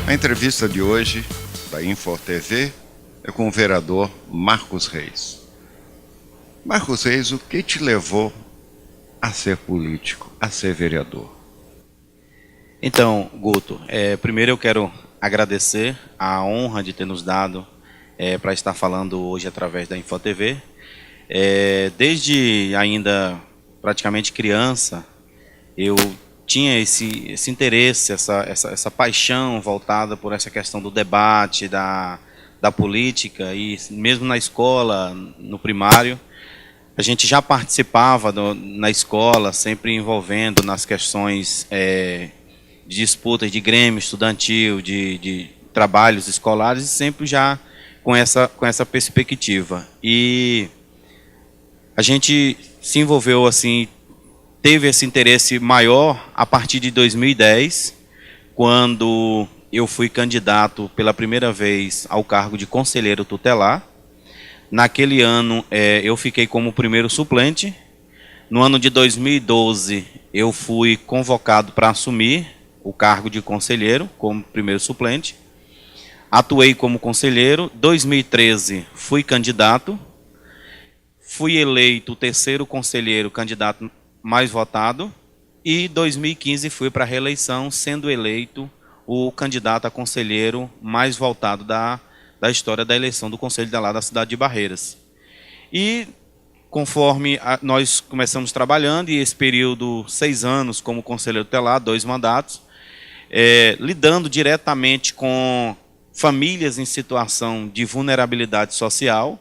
A entrevista de hoje, da Infor TV, é com o vereador Marcos Reis. Marcos Reis, o que te levou a ser político, a ser vereador? Então, Guto, primeiro eu quero agradecer a honra de ter nos dado para estar falando hoje através da Infor TV. Desde ainda praticamente criança, eu tinha esse interesse, essa paixão voltada por essa questão do debate, da política, e mesmo na escola, no primário, a gente já participava na escola, sempre envolvendo nas questões de disputas de grêmio estudantil, de trabalhos escolares, e sempre já com essa perspectiva. E a gente se envolveu assim, teve esse interesse maior a partir de 2010, quando eu fui candidato pela primeira vez ao cargo de conselheiro tutelar. Naquele ano eu fiquei como primeiro suplente. No ano de 2012 eu fui convocado para assumir o cargo de conselheiro como primeiro suplente. Atuei como conselheiro. 2013 fui candidato. Fui eleito o terceiro conselheiro candidato mais votado, e 2015 fui para a reeleição, sendo eleito o candidato a conselheiro mais votado da história da eleição do Conselho Tutelar da cidade de Barreiras. E conforme nós começamos trabalhando, e esse período, 6 anos como conselheiro tutelar, 2 mandatos, lidando diretamente com famílias em situação de vulnerabilidade social,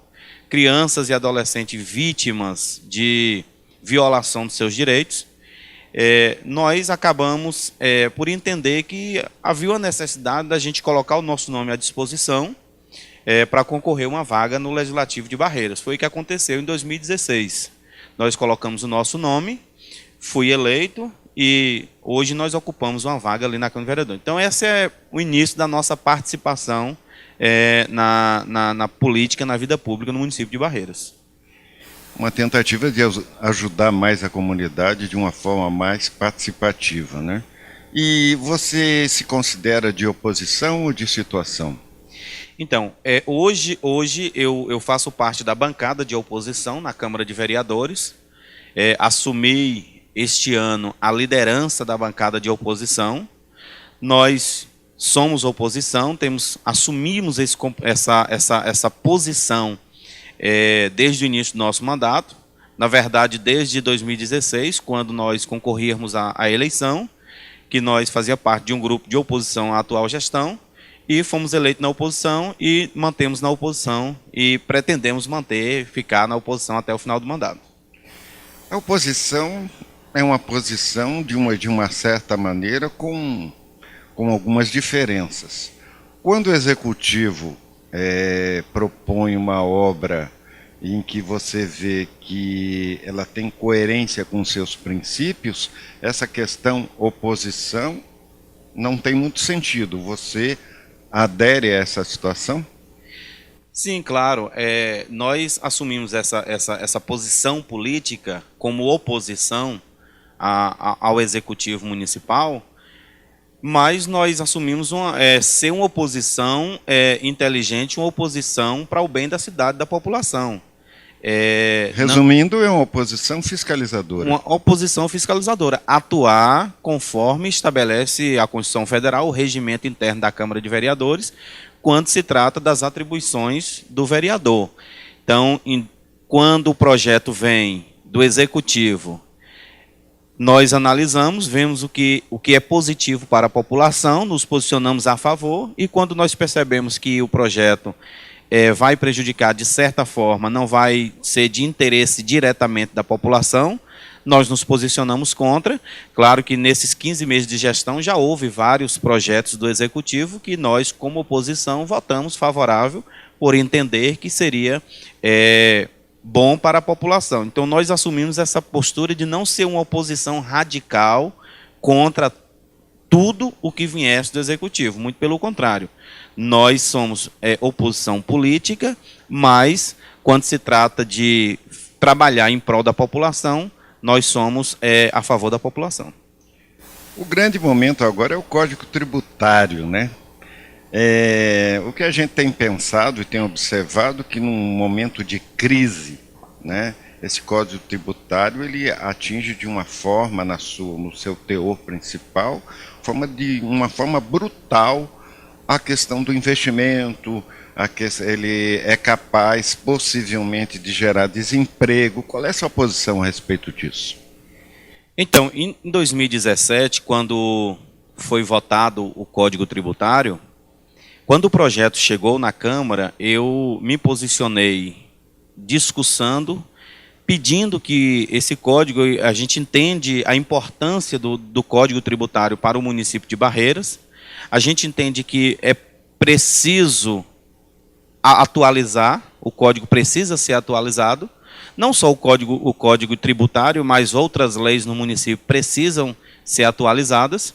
crianças e adolescentes vítimas de violação dos seus direitos, nós acabamos por entender que havia a necessidade da gente colocar o nosso nome à disposição para concorrer uma vaga no Legislativo de Barreiras. Foi o que aconteceu em 2016. Nós colocamos o nosso nome, fui eleito, e hoje nós ocupamos uma vaga ali na Câmara de Vereadores. Então esse é o início da nossa participação na política, na vida pública no município de Barreiras. Uma tentativa de ajudar mais a comunidade de uma forma mais participativa, né? E você se considera de oposição ou de situação? Então, hoje eu faço parte da bancada de oposição na Câmara de Vereadores. Assumi este ano a liderança da bancada de oposição. Nós somos oposição, assumimos essa posição desde o início do nosso mandato. Na verdade, desde 2016, quando nós concorríamos à eleição, que nós fazia parte de um grupo de oposição à atual gestão, e fomos eleitos na oposição e mantemos na oposição e pretendemos ficar na oposição até o final do mandato. A oposição é uma posição de uma certa maneira com algumas diferenças. Quando o executivo propõe uma obra em que você vê que ela tem coerência com seus princípios, essa questão oposição não tem muito sentido. Você adere a essa situação? Sim, claro. Nós assumimos essa posição política como oposição ao Executivo Municipal, mas nós assumimos ser uma oposição inteligente, uma oposição para o bem da cidade, da população. Resumindo, é uma oposição fiscalizadora. Uma oposição fiscalizadora. Atuar conforme estabelece a Constituição Federal, o regimento interno da Câmara de Vereadores, quando se trata das atribuições do vereador. Então, quando o projeto vem do Executivo, nós analisamos, vemos o que é positivo para a população, nos posicionamos a favor, e quando nós percebemos que o projeto vai prejudicar de certa forma, não vai ser de interesse diretamente da população, nós nos posicionamos contra. Claro que nesses 15 meses de gestão já houve vários projetos do Executivo que nós, como oposição, votamos favorável por entender que seria bom para a população. Então nós assumimos essa postura de não ser uma oposição radical contra tudo o que viesse do Executivo, muito pelo contrário. Nós somos oposição política, mas quando se trata de trabalhar em prol da população, nós somos a favor da população. O grande momento agora é o Código Tributário, né? O que a gente tem pensado e tem observado que num momento de crise, né, esse Código Tributário ele atinge de uma forma no seu teor principal, de uma forma brutal a questão do investimento, ele é capaz possivelmente de gerar desemprego. Qual é a sua posição a respeito disso? Então, em 2017, quando foi votado o Código Tributário, quando o projeto chegou na Câmara, eu me posicionei discussando, pedindo que esse código, a gente entende a importância do Código Tributário para o município de Barreiras, a gente entende que é preciso atualizar, o código precisa ser atualizado, não só o código tributário, mas outras leis no município precisam ser atualizadas.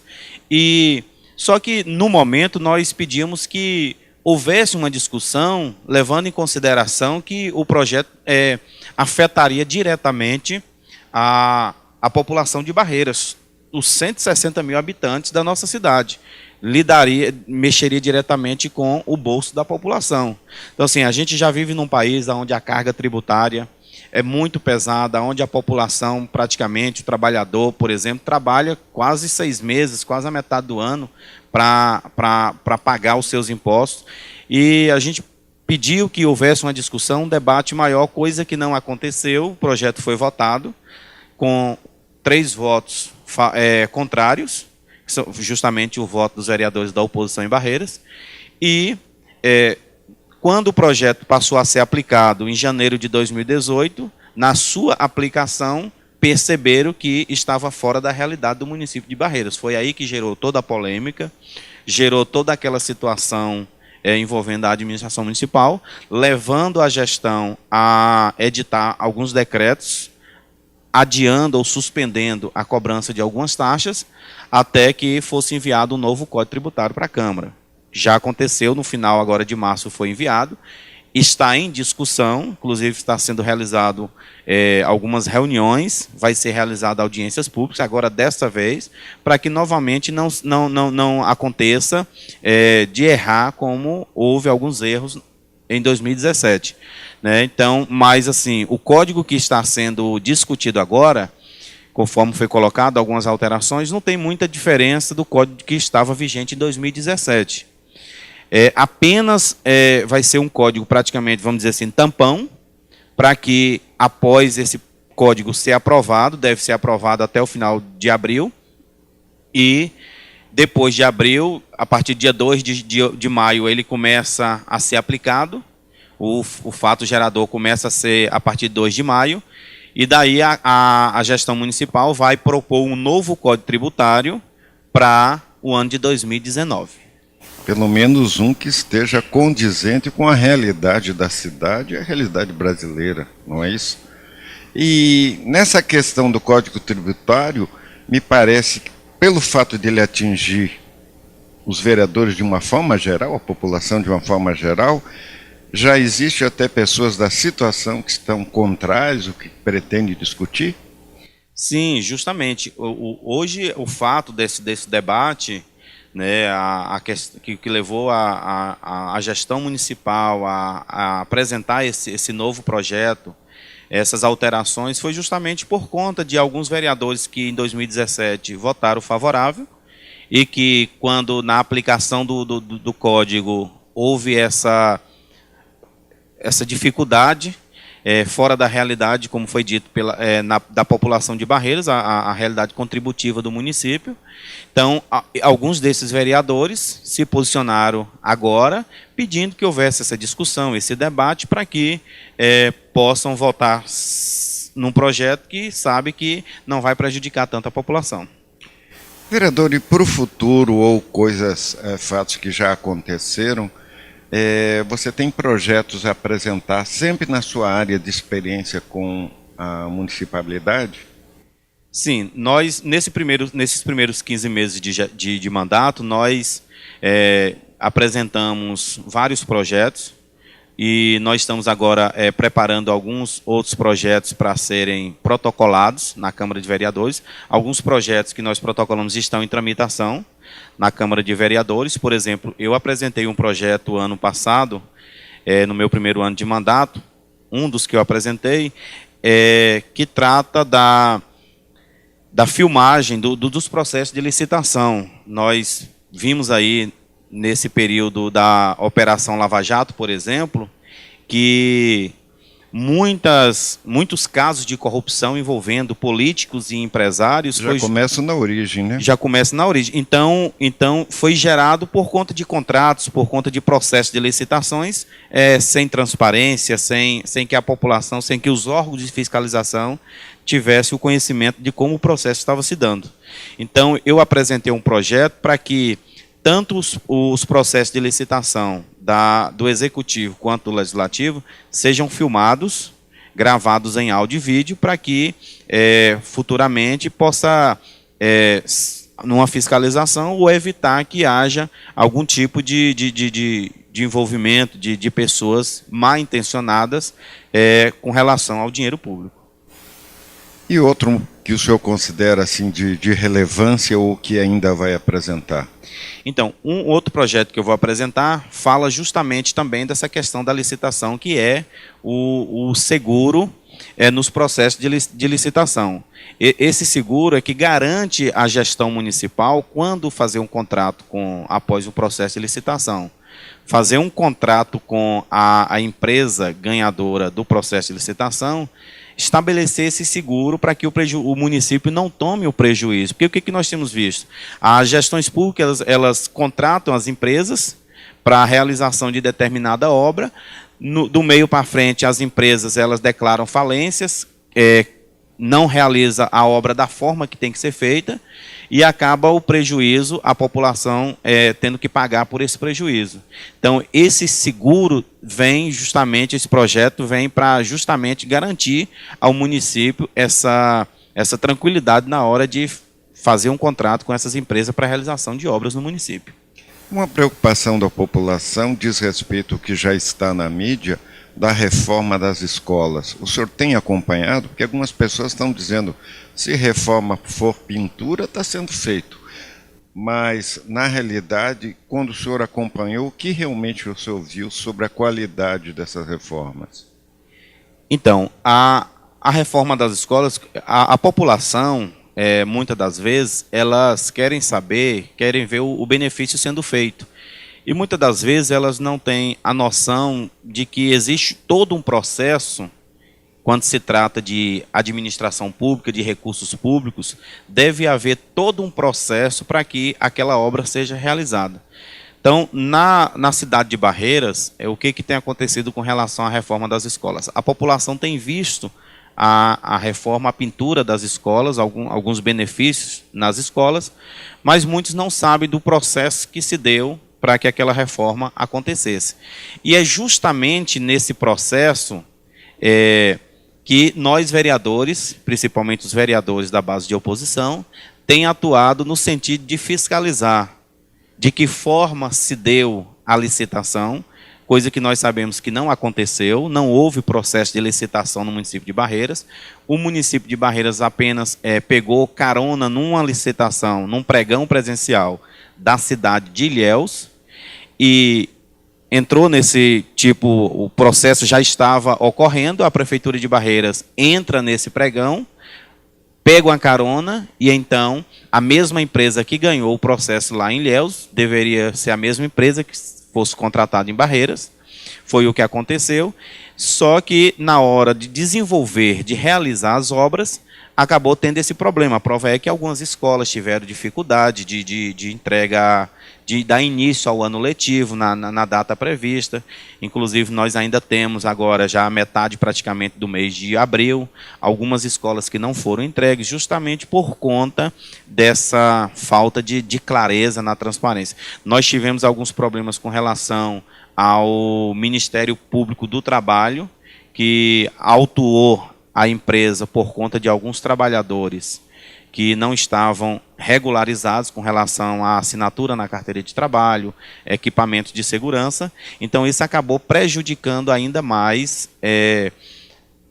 E só que no momento nós pedimos que houvesse uma discussão levando em consideração que o projeto afetaria diretamente a população de Barreiras, os 160 mil habitantes da nossa cidade. Mexeria diretamente com o bolso da população. Então, assim, a gente já vive num país onde a carga tributária é muito pesada, onde a população, praticamente, o trabalhador, por exemplo, trabalha quase 6 meses, quase a metade do ano, para pagar os seus impostos. E a gente pediu que houvesse uma discussão, um debate maior, coisa que não aconteceu. O projeto foi votado com 3 votos contrários, justamente o voto dos vereadores da oposição em Barreiras, e quando o projeto passou a ser aplicado em janeiro de 2018, na sua aplicação, perceberam que estava fora da realidade do município de Barreiras. Foi aí que gerou toda a polêmica, gerou toda aquela situação envolvendo a administração municipal, levando a gestão a editar alguns decretos, adiando ou suspendendo a cobrança de algumas taxas, até que fosse enviado um novo Código Tributário para a Câmara. Já aconteceu, no final agora de março foi enviado, está em discussão, inclusive está sendo realizado algumas reuniões, vai ser realizada audiências públicas, agora desta vez, para que novamente não aconteça de errar como houve alguns erros em 2017. Né? Então, mas assim, o código que está sendo discutido agora, conforme foi colocado, algumas alterações, não tem muita diferença do código que estava vigente em 2017. Apenas vai ser um código praticamente, vamos dizer assim, tampão, para que após esse código ser aprovado, deve ser aprovado até o final de abril, e depois de abril, a partir do dia 2 de maio, ele começa a ser aplicado, o fato gerador começa a ser a partir de 2 de maio, e daí a gestão municipal vai propor um novo Código Tributário para o ano de 2019. Pelo menos um que esteja condizente com a realidade da cidade e a realidade brasileira, não é isso? E nessa questão do Código Tributário, me parece que pelo fato de ele atingir os vereadores de uma forma geral, a população de uma forma geral, já existe até pessoas da situação que estão contrárias, o que pretende discutir? Sim, justamente. Hoje, o fato desse debate, né, que levou a gestão municipal a apresentar esse novo projeto, essas alterações, foi justamente por conta de alguns vereadores que em 2017 votaram favorável e que, quando na aplicação do código houve essa dificuldade, fora da realidade, como foi dito, da população de Barreiras, a realidade contributiva do município. Então, alguns desses vereadores se posicionaram agora, pedindo que houvesse essa discussão, esse debate, para que possam votar num projeto que sabe que não vai prejudicar tanto a população. Vereador, e para o futuro, ou fatos que já aconteceram, você tem projetos a apresentar sempre na sua área de experiência com a municipalidade? Sim, nós, nesses primeiros 15 meses de mandato, nós apresentamos vários projetos, e nós estamos agora preparando alguns outros projetos para serem protocolados na Câmara de Vereadores. Alguns projetos que nós protocolamos estão em tramitação na Câmara de Vereadores. Por exemplo, eu apresentei um projeto ano passado, no meu primeiro ano de mandato, um dos que eu apresentei, que trata da filmagem dos processos de licitação. Nós vimos aí, nesse período da Operação Lava Jato, por exemplo, que muitos casos de corrupção envolvendo políticos e empresários... Já começa na origem, né? Já começa na origem. Então foi gerado por conta de contratos, por conta de processos de licitações, sem transparência, sem que a população, sem que os órgãos de fiscalização tivessem o conhecimento de como o processo estava se dando. Então, eu apresentei um projeto para que tanto os processos de licitação do Executivo quanto do Legislativo sejam filmados, gravados em áudio e vídeo, para que futuramente possa, numa fiscalização, ou evitar que haja algum tipo de envolvimento de pessoas mal intencionadas com relação ao dinheiro público. E outro que o senhor considera assim de relevância ou que ainda vai apresentar? Então, um outro projeto que eu vou apresentar fala justamente também dessa questão da licitação, que é o seguro nos processos de licitação. Esse seguro é que garante a gestão municipal quando fazer um contrato após o processo de licitação. Fazer um contrato com a empresa ganhadora do processo de licitação, estabelecer esse seguro para que o município não tome o prejuízo. Porque o que nós temos visto? As gestões públicas, elas contratam as empresas para a realização de determinada obra. Do meio para frente, as empresas elas declaram falências, não realiza a obra da forma que tem que ser feita, e acaba o prejuízo, a população tendo que pagar por esse prejuízo. Então, esse seguro esse projeto vem para justamente garantir ao município essa tranquilidade na hora de fazer um contrato com essas empresas para a realização de obras no município. Uma preocupação da população diz respeito ao que já está na mídia, da reforma das escolas. O senhor tem acompanhado? Porque algumas pessoas estão dizendo, se reforma for pintura, está sendo feito. Mas, na realidade, quando o senhor acompanhou, o que realmente o senhor viu sobre a qualidade dessas reformas? Então, a reforma das escolas, a população, muitas das vezes, elas querem ver o benefício sendo feito. E muitas das vezes elas não têm a noção de que existe todo um processo, quando se trata de administração pública, de recursos públicos, deve haver todo um processo para que aquela obra seja realizada. Então, na cidade de Barreiras, o que tem acontecido com relação à reforma das escolas? A população tem visto a reforma, a pintura das escolas, alguns benefícios nas escolas, mas muitos não sabem do processo que se deu para que aquela reforma acontecesse. E é justamente nesse processo que nós vereadores, principalmente os vereadores da base de oposição, têm atuado no sentido de fiscalizar de que forma se deu a licitação, coisa que nós sabemos que não aconteceu, não houve processo de licitação no município de Barreiras. O município de Barreiras apenas pegou carona numa licitação, num pregão presencial da cidade de Ilhéus, e entrou nesse o processo já estava ocorrendo, a Prefeitura de Barreiras entra nesse pregão, pega uma carona, e então a mesma empresa que ganhou o processo lá em Ilhéus, deveria ser a mesma empresa que fosse contratada em Barreiras, foi o que aconteceu, só que na hora de desenvolver, de realizar as obras, acabou tendo esse problema. A prova é que algumas escolas tiveram dificuldade de entrega, de dar início ao ano letivo na data prevista. Inclusive, nós ainda temos agora já a metade praticamente do mês de abril, algumas escolas que não foram entregues, justamente por conta dessa falta de clareza na transparência. Nós tivemos alguns problemas com relação ao Ministério Público do Trabalho, que autuou a empresa por conta de alguns trabalhadores que não estavam regularizados com relação à assinatura na carteira de trabalho, equipamentos de segurança. Então, isso acabou prejudicando ainda mais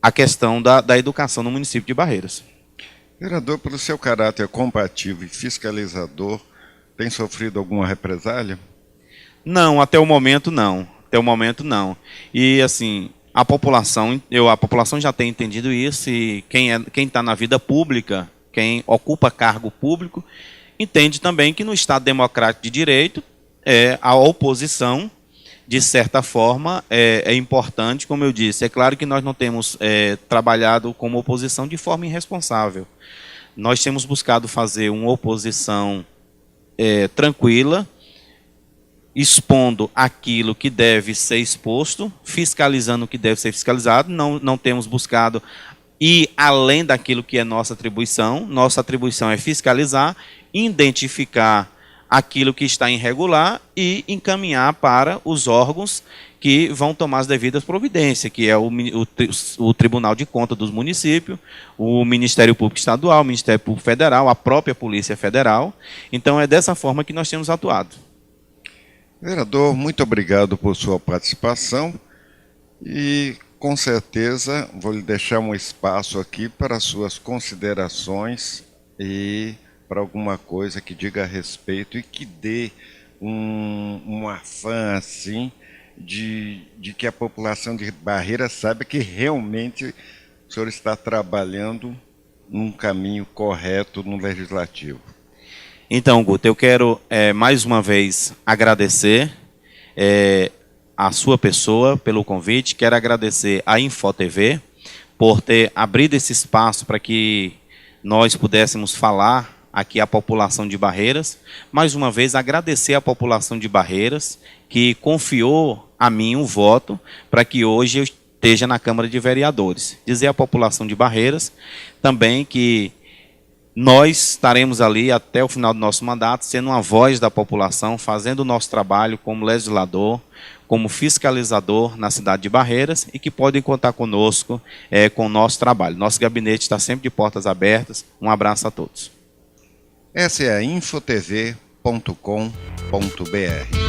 a questão da educação no município de Barreiras. Vereador, pelo seu caráter combativo e fiscalizador, tem sofrido alguma represália? Não, até o momento não. Até o momento não. E assim, a população já tem entendido isso, e quem está na vida pública, quem ocupa cargo público, entende também que no Estado Democrático de Direito, a oposição, de certa forma, é importante, como eu disse. É claro que nós não temos trabalhado como oposição de forma irresponsável. Nós temos buscado fazer uma oposição tranquila, expondo aquilo que deve ser exposto, fiscalizando o que deve ser fiscalizado. Não temos buscado ir além daquilo que é nossa atribuição. Nossa atribuição é fiscalizar, identificar aquilo que está irregular e encaminhar para os órgãos que vão tomar as devidas providências, que é o Tribunal de Contas dos municípios, o Ministério Público Estadual, o Ministério Público Federal, a própria Polícia Federal. Então, é dessa forma que nós temos atuado. Vereador, muito obrigado por sua participação e, com certeza, vou lhe deixar um espaço aqui para suas considerações e para alguma coisa que diga a respeito e que dê um afã, assim, de que a população de Barreiras saiba que realmente o senhor está trabalhando num caminho correto no Legislativo. Então, Guto, eu quero mais uma vez agradecer a sua pessoa pelo convite. Quero agradecer a InfoTV por ter abrido esse espaço para que nós pudéssemos falar aqui à população de Barreiras. Mais uma vez, agradecer à população de Barreiras que confiou a mim um voto para que hoje eu esteja na Câmara de Vereadores. Dizer à população de Barreiras também que nós estaremos ali até o final do nosso mandato, sendo uma voz da população, fazendo o nosso trabalho como legislador, como fiscalizador na cidade de Barreiras, e que podem contar conosco com o nosso trabalho. Nosso gabinete está sempre de portas abertas. Um abraço a todos. Essa é a infotv.com.br.